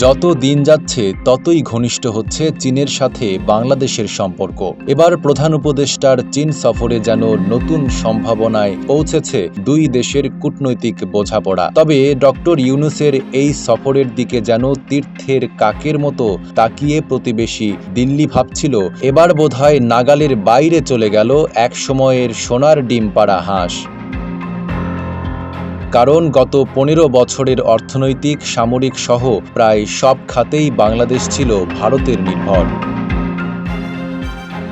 যত দিন যাচ্ছে ততই ঘনিষ্ঠ হচ্ছে চীনের সাথে বাংলাদেশের সম্পর্ক। এবার প্রধান উপদেষ্টার চীন সফরে যেন নতুন সম্ভাবনায় পৌঁছেছে দুই দেশের কূটনৈতিক বোঝাপড়া। তবে ডক্টর ইউনূসের এই সফরের দিকে যেন তীর্থের কাকের মতো তাকিয়ে প্রতিবেশী দিল্লি ভাবছিল, এবার বোধহয় নাগালের বাইরে চলে গেল এক সময়ের সোনার ডিম পাড়া হাঁস। কারণ গত ১৫ বছরের অর্থনৈতিক, সামরিক সহ প্রায় সব খাতেই বাংলাদেশ ছিল ভারতের নির্ভর।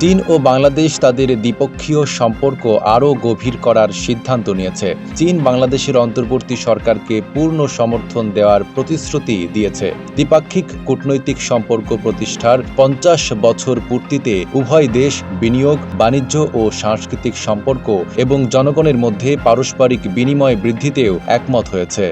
চীন ও বাংলাদেশ তাদের দ্বিপক্ষীয় সম্পর্ক আরও গভীর করার সিদ্ধান্ত নিয়েছে। চীন বাংলাদেশের অন্তর্বর্তী সরকারকে পূর্ণ সমর্থন দেওয়ার প্রতিশ্রুতি দিয়েছে। দ্বিপাক্ষিক কূটনৈতিক সম্পর্ক প্রতিষ্ঠার ৫০ বছর পূর্তিতে উভয় দেশ বিনিয়োগ, বাণিজ্য ও সাংস্কৃতিক সম্পর্ক এবং জনগণের মধ্যে পারস্পরিক বিনিময় বৃদ্ধিতেও একমত হয়েছে।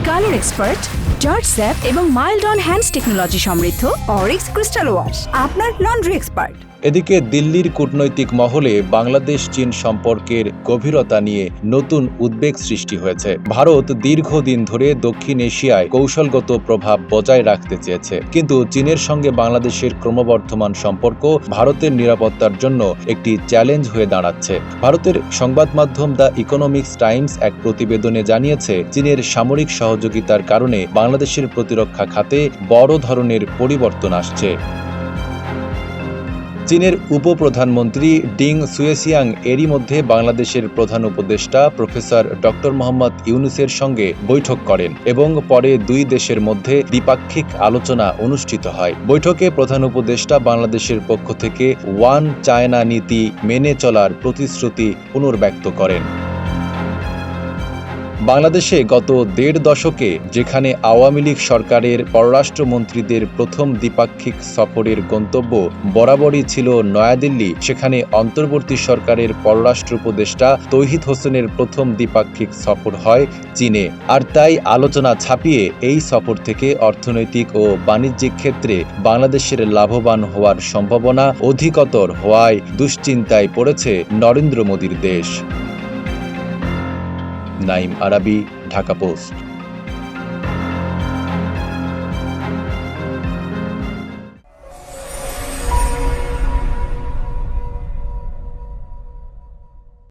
কালার এক্সপার্ট, জর্জ স্যাপ এবং মাইল্ড অন হ্যান্ডস টেকনোলজি সমৃদ্ধ অরিক্স ক্রিস্টাল ওয়াশ আপনার লন্ড্রি এক্সপার্ট। এদিকে দিল্লির কূটনৈতিক মহলে বাংলাদেশ চীন সম্পর্কের গভীরতা নিয়ে নতুন উদ্বেগ সৃষ্টি হয়েছে। ভারত দীর্ঘদিন ধরে দক্ষিণ এশিয়ায় কৌশলগত প্রভাব বজায় রাখতে চেয়েছে, কিন্তু চীনের সঙ্গে বাংলাদেশের ক্রমবর্ধমান সম্পর্ক ভারতের নিরাপত্তার জন্য একটি চ্যালেঞ্জ হয়ে দাঁড়াচ্ছে। ভারতের সংবাদ মাধ্যম দ্য ইকোনমিক্স টাইমস এক প্রতিবেদনে জানিয়েছে, চীনের সামরিক সহযোগিতার কারণে বাংলাদেশের প্রতিরক্ষা খাতে বড় ধরনের পরিবর্তন আসছে। চীনের উপপ্রধানমন্ত্রী ডিং সুয়েসিয়াং এরই মধ্যে বাংলাদেশের প্রধান উপদেষ্টা প্রফেসর ডক্টর মোহাম্মদ ইউনূসের সঙ্গে বৈঠক করেন এবং পরে দুই দেশের মধ্যে দ্বিপাক্ষিক আলোচনা অনুষ্ঠিত হয়। বৈঠকে প্রধান উপদেষ্টা বাংলাদেশের পক্ষ থেকে ওয়ান চায়না নীতি মেনে চলার প্রতিশ্রুতি পুনর্ব্যক্ত করেন। বাংলাদেশে গত ১.৫ দশকে যেখানে আওয়ামী লীগ সরকারের পররাষ্ট্রমন্ত্রীদের প্রথম দ্বিপাক্ষিক সফরের গন্তব্য বরাবরই ছিল নয়াদিল্লি, সেখানে অন্তর্বর্তী সরকারের পররাষ্ট্র উপদেষ্টা তৌহিদ হোসেনের প্রথম দ্বিপাক্ষিক সফর হয় চীনে। আর তাই আলোচনা ছাপিয়ে এই সফর থেকে অর্থনৈতিক ও বাণিজ্যিক ক্ষেত্রে বাংলাদেশের লাভবান হওয়ার সম্ভাবনা অধিকতর হওয়ায় দুশ্চিন্তায় পড়েছে নরেন্দ্র মোদীর দেশ। নাইম আরাবী, ঢাকা পোস্ট।